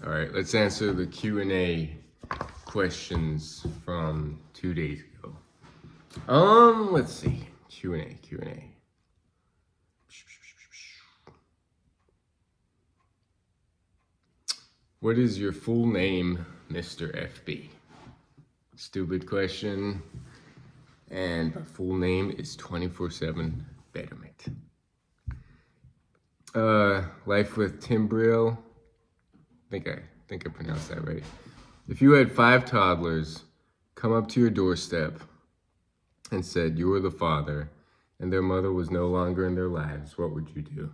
All right, let's answer the Q&A questions from 2 days ago. Let's see. Q&A. What is your full name, Mr. FB? Stupid question. And my full name is 24/7 Betterment. Life with Tim Brill. I think I pronounced that right. If you had 5 toddlers come up to your doorstep and said you were the father and their mother was no longer in their lives, what would you do?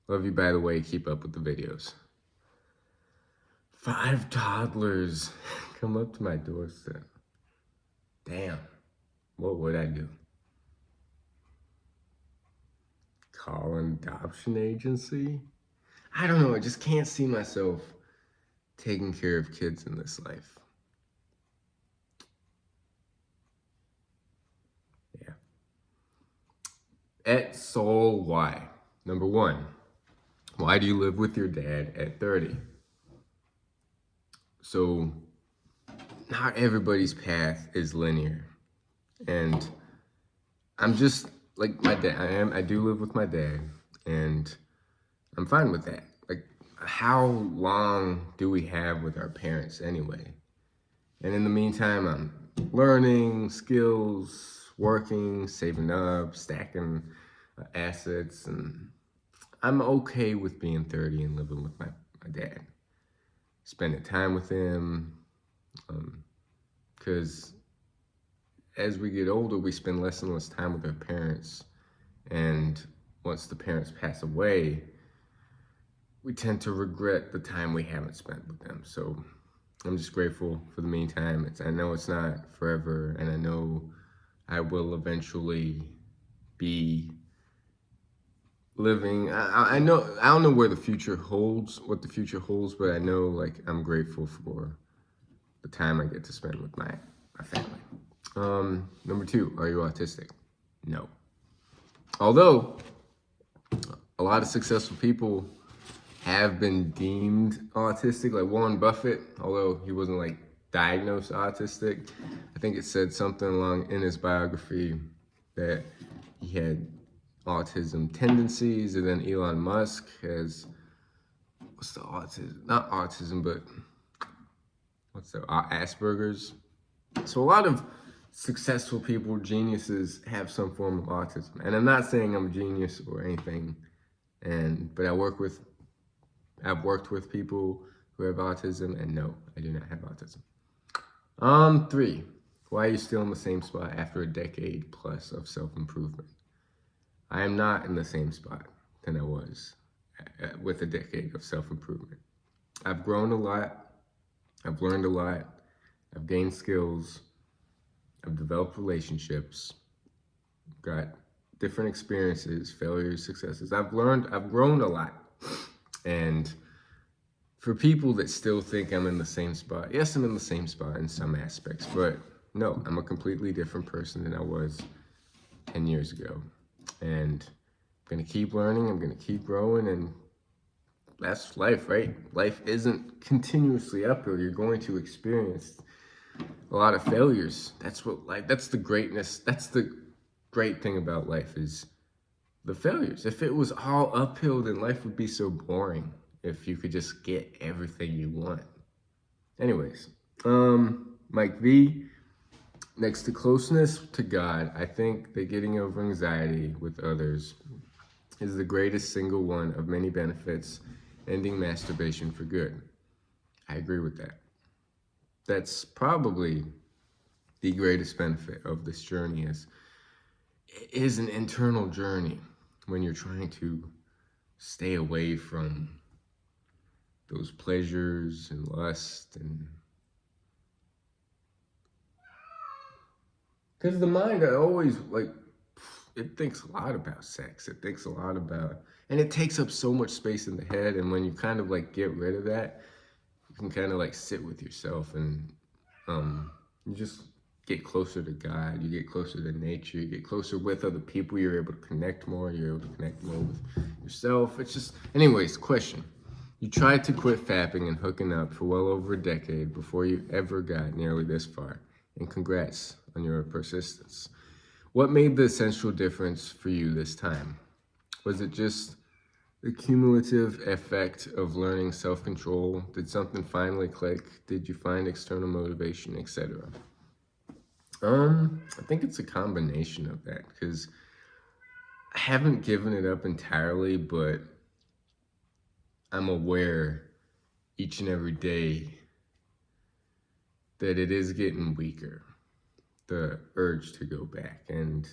Love you, by the way. Keep up with the videos. 5 toddlers come up to my doorstep. Damn. What would I do? Call an adoption agency? I don't know. I just can't see myself taking care of kids in this life. Yeah. At Soul Y. Number 1. Why do you live with your dad at 30? So, not everybody's path is linear. And I'm just like my dad. I do live with my dad, and I'm fine with that. Like, how long do we have with our parents anyway? And in the meantime, I'm learning skills, working, saving up, stacking assets, and I'm okay with being 30 and living with my dad. Spending time with him, because as we get older, we spend less and less time with our parents. And once the parents pass away, we tend to regret the time we haven't spent with them. So I'm just grateful for the meantime. I know it's not forever, and I know I will eventually be living. I don't know where the future holds, what the future holds, but I know, like, I'm grateful for the time I get to spend with my family. Number 2, are you autistic? No. Although a lot of successful people have been deemed autistic, like Warren Buffett, although he wasn't like diagnosed autistic. I think it said something along in his biography that he had autism tendencies, and then Elon Musk has, what's the autism? Not autism, but what's the Asperger's? So a lot of successful people, geniuses, have some form of autism. And I'm not saying I'm a genius or anything, but I've worked with people who have autism, and no, I do not have autism. 3, why are you still in the same spot after a decade plus of self-improvement? I am not in the same spot than I was with a decade of self-improvement. I've grown a lot. I've learned a lot. I've gained skills. I've developed relationships. Got different experiences, failures, successes. I've grown a lot. And for people that still think I'm in the same spot, yes, I'm in the same spot in some aspects, but no, I'm a completely different person than I was 10 years ago. And I'm going to keep learning, I'm going to keep growing, and that's life, right? Life isn't continuously uphill. You're going to experience a lot of failures. That's the greatness, that's the great thing about life, is the failures. If it was all uphill, then life would be so boring if you could just get everything you want. Anyways, Mike V, next to closeness to God, I think that getting over anxiety with others is the greatest single one of many benefits, ending masturbation for good. I agree with that. That's probably the greatest benefit of this journey. It is an internal journey when you're trying to stay away from those pleasures and lust, and because the mind always, like, it thinks a lot about sex. It thinks a lot about, and it takes up so much space in the head. And when you kind of like get rid of that, you can kind of like sit with yourself, and you just get closer to God. You get closer to nature. You get closer with other people. You're able to connect more. You're able to connect more with yourself. It's just, anyways, question. You tried to quit fapping and hooking up for well over a decade before you ever got nearly this far. And congrats on your persistence. What made the essential difference for you this time? Was it just the cumulative effect of learning self-control? Did something finally click? Did you find external motivation, etc.? I think it's a combination of that because I haven't given it up entirely, but I'm aware each and every day that it is getting weaker, the urge to go back. And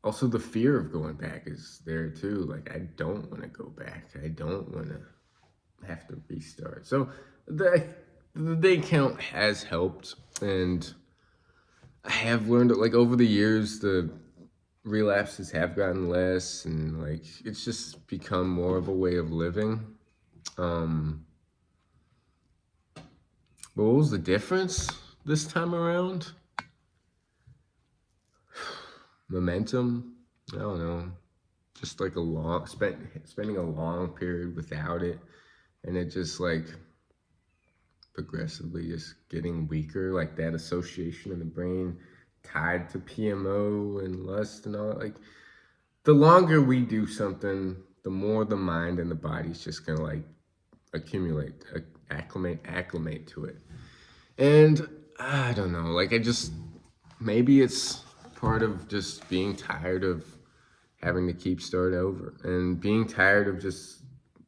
also the fear of going back is there too. Like, I don't want to go back. I don't want to have to restart. So the day count has helped. And I have learned that, like, over the years, the relapses have gotten less. And, like, it's just become more of a way of living. But what was the difference this time around? Momentum? I don't know. Just like spending a long period without it, and it just like progressively just getting weaker, like that association in the brain tied to PMO and lust and all. Like, the longer we do something, the more the mind and the body's just gonna like acclimate to it. And I don't know, like, maybe it's part of just being tired of having to keep starting over and being tired of just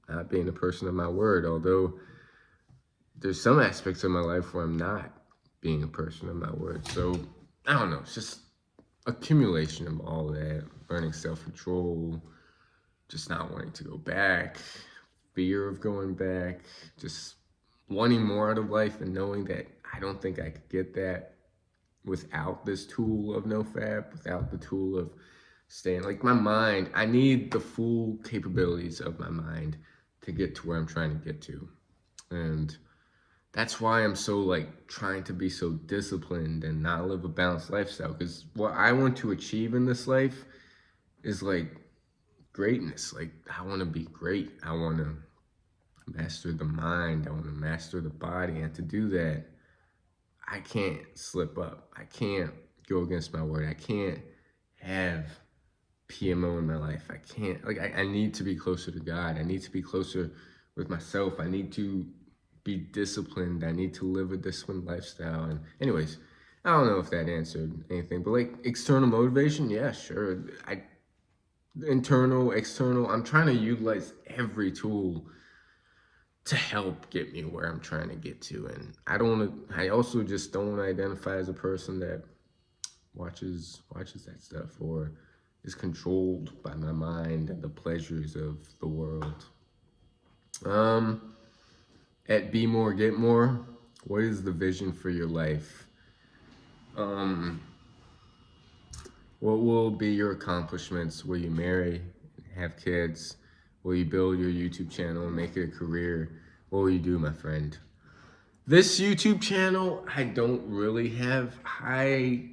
not being a person of my word. Although there's some aspects of my life where I'm not being a person of my word. So I don't know, it's just accumulation of all that, learning self-control, just not wanting to go back, fear of going back, just wanting more out of life and knowing that I don't think I could get that without this tool of NoFap, without the tool of staying, like, my mind. I need the full capabilities of my mind to get to where I'm trying to get to. And that's why I'm so like trying to be so disciplined and not live a balanced lifestyle. Because what I want to achieve in this life is like greatness. Like, I want to be great. I want to master the mind. I want to master the body. And to do that, I can't slip up. I can't go against my word. I can't have PMO in my life. I can't, like, I need to be closer to God. I need to be closer with myself. I need to be disciplined. I need to live a disciplined lifestyle. And anyways, I don't know if that answered anything, but like external motivation, yeah, sure. Internal, external, I'm trying to utilize every tool to help get me where I'm trying to get to. And I also just don't want to identify as a person that watches that stuff or is controlled by my mind and the pleasures of the world. At Be More, Get More, what is the vision for your life? What will be your accomplishments? Will you marry, have kids? Will you build your YouTube channel and make it a career? What will you do, my friend? This YouTube channel, I don't really have high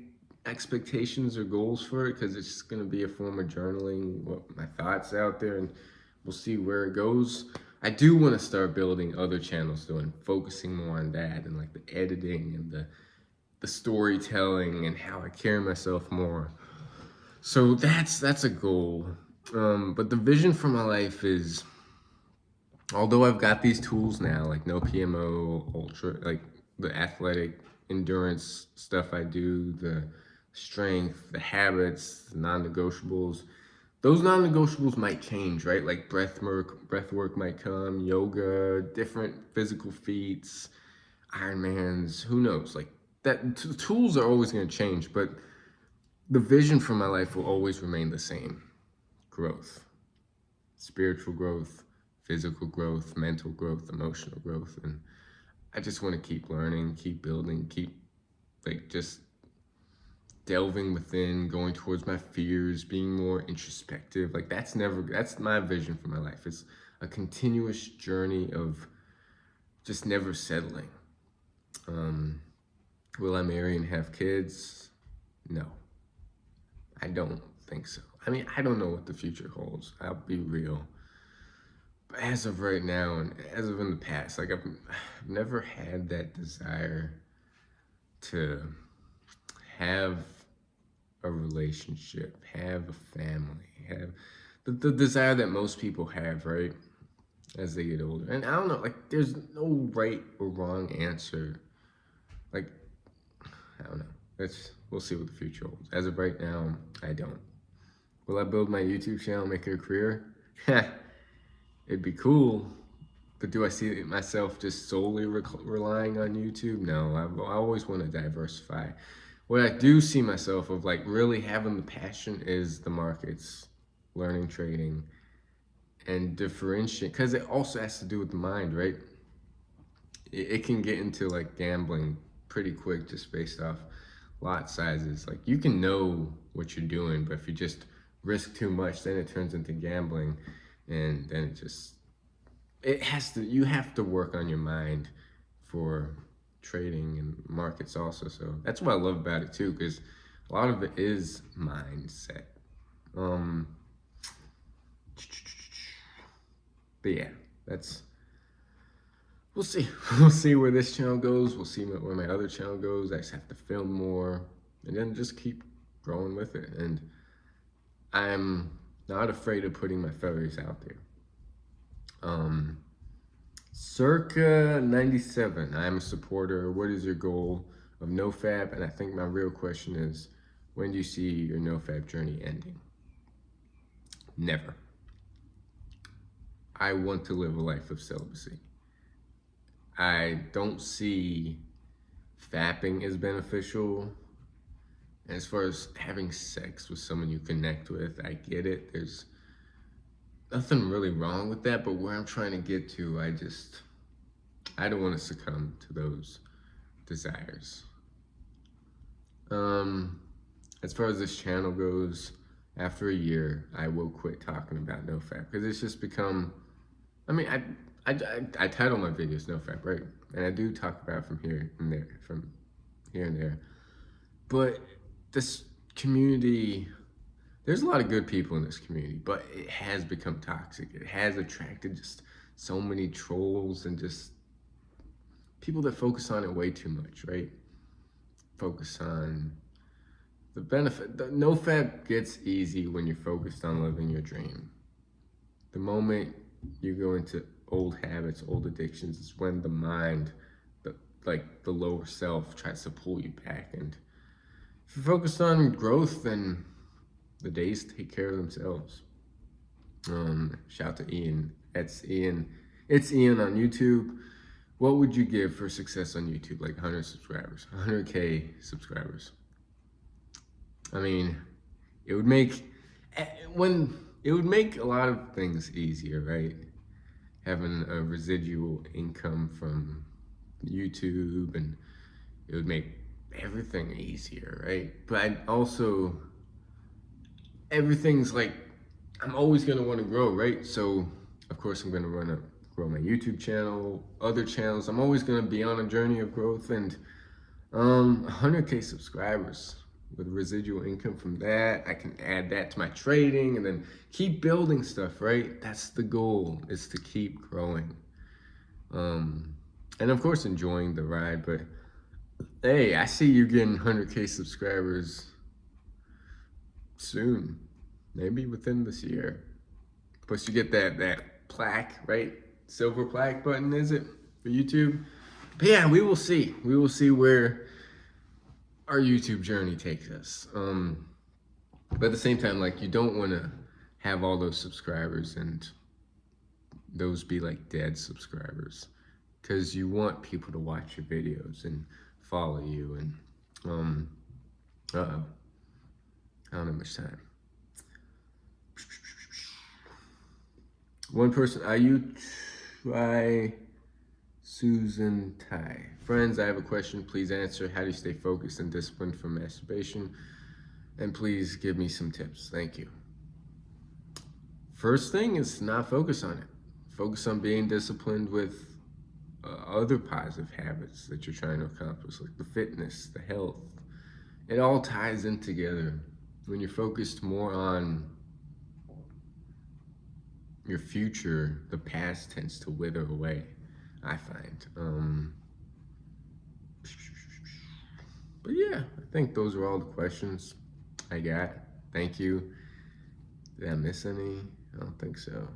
expectations or goals for it because it's just going to be a form of journaling what my thoughts out there, and we'll see where it goes. I do want to start building other channels though and focusing more on that and like the editing and the storytelling and how I carry myself more. So that's a goal. But the vision for my life is, although I've got these tools now, like no PMO, ultra, like the athletic endurance stuff I do, the strength, the habits, the non-negotiables, those non-negotiables might change, right? Like breath work might come, yoga, different physical feats, Ironmans, who knows? Like that, tools are always going to change, but the vision for my life will always remain the same. Growth, spiritual growth, physical growth, mental growth, emotional growth. And I just want to keep learning, keep building, keep like just delving within, going towards my fears, being more introspective. Like that's my vision for my life. It's a continuous journey of just never settling. Will I marry and have kids? No, I don't think so. I mean, I don't know what the future holds. I'll be real. as of right now and as of in the past, like I've never had that desire to have a relationship, have a family, have the desire that most people have, right? As they get older. And I don't know, like there's no right or wrong answer. Like, I don't know. We'll see what the future holds. As of right now, I don't. Will I build my YouTube channel, make it a career? It'd be cool. But do I see myself just solely relying on YouTube? No, I always want to diversify. What I do see myself of like really having the passion is the markets, learning trading, and differentiate, because it also has to do with the mind, right? It can get into like gambling pretty quick just based off lot sizes. Like you can know what you're doing, but if you just risk too much, then it turns into gambling, and then you have to work on your mind for trading and markets also. So that's what I love about it too, because a lot of it is mindset. But yeah, we'll see. We'll see where this channel goes. We'll see where my other channel goes. I just have to film more and then just keep growing with it. And I'm not afraid of putting my feathers out there. Circa 97, I'm a supporter. What is your goal of NoFap? And I think my real question is, when do you see your NoFap journey ending? Never. I want to live a life of celibacy. I don't see fapping as beneficial. As far as having sex with someone you connect with, I get it. There's nothing really wrong with that, but where I'm trying to get to, I don't want to succumb to those desires. As far as this channel goes, after a year, I will quit talking about NoFap, because it's just become, I mean, I title my videos NoFap, right? And I do talk about from here and there. But this community, there's a lot of good people in this community, but it has become toxic. It has attracted just so many trolls and just people that focus on it way too much, right? Focus on the benefit. The NoFap gets easy when you're focused on living your dream. The moment you go into old habits, old addictions, is when the mind, the lower self, tries to pull you back. And if you're focused on growth, then the days take care of themselves. Shout out to Ian. It's Ian on YouTube. What would you give for success on YouTube? Like 100 subscribers, 100K subscribers. I mean, it would make a lot of things easier, right? Having a residual income from YouTube, and it would make everything easier, right? But everything's like, I'm always gonna want to grow, right? So of course I'm gonna grow my YouTube channel, other channels. I'm always gonna be on a journey of growth, and 100K subscribers with residual income from that, I can add that to my trading and then keep building stuff, right? That's the goal, is to keep growing. And of course enjoying the ride, but hey, I see you getting 100K subscribers soon, maybe within this year. Plus you get that plaque, right? Silver plaque button, is it, for YouTube? But yeah, we will see. We will see where our YouTube journey takes us. But at the same time, like, you don't want to have all those subscribers and those be like dead subscribers, because you want people to watch your videos and follow you. And I don't have much time. One person, you try Susan Tai. Friends, I have a question. Please answer. How do you stay focused and disciplined from masturbation? And please give me some tips. Thank you. First thing is not focus on it. Focus on being disciplined with other positive habits that you're trying to accomplish, like the fitness, the health. It all ties in together. When you're focused more on your future, the past tends to wither away, I find. But yeah, I think those are all the questions I got. Thank you. Did I miss any? I don't think so.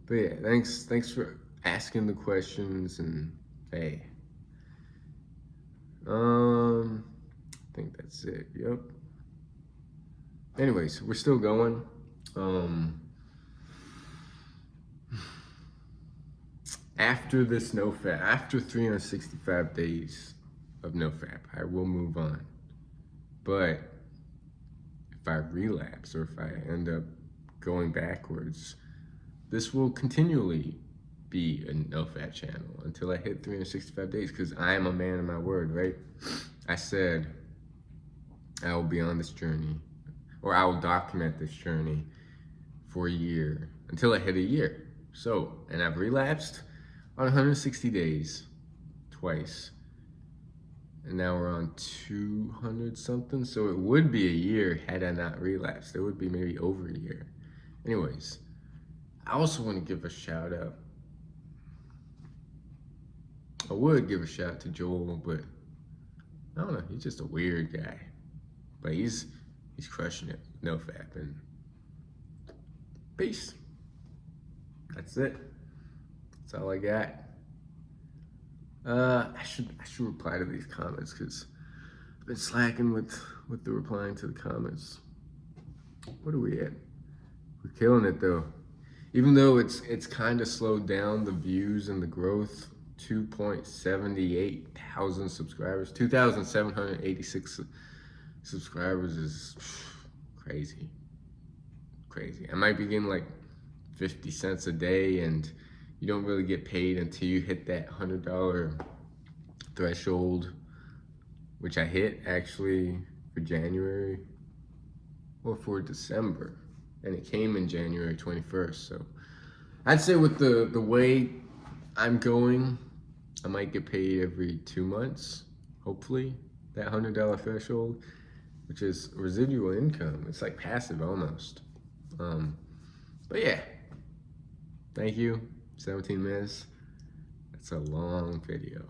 But yeah, thanks for asking the questions, and hey. I think that's it. Yep. Anyways, we're still going. After this NoFap, after 365 days of NoFap, I will move on. But if I relapse or if I end up going backwards, this will continually be a NoFap channel until I hit 365 days, because I am a man of my word, right? I said I will be on this journey, or I will document this journey for a year until I hit a year. So, and I've relapsed on 160 days twice. And now we're on 200 something. So it would be a year had I not relapsed. It would be maybe over a year. Anyways, I also want to give a shout out. I would give a shout out to Joel, but I don't know. He's just a weird guy. But he's crushing it. NoFap. And peace. That's it. That's all I got. I should reply to these comments, because I've been slacking with the replying to the comments. What are we at? We're killing it though. Even though it's kind of slowed down the views and the growth. 2.78 thousand subscribers. 2,786 subscribers is crazy. Crazy. I might be getting like 50 cents a day, and you don't really get paid until you hit that $100 threshold, which I hit actually for January or for December, and it came in January 21st. So I'd say with the way I'm going, I might get paid every 2 months, hopefully, that $100 threshold, which is residual income. It's like passive almost. But yeah, thank you. 17 minutes. That's a long video.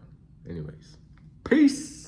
Anyways, peace.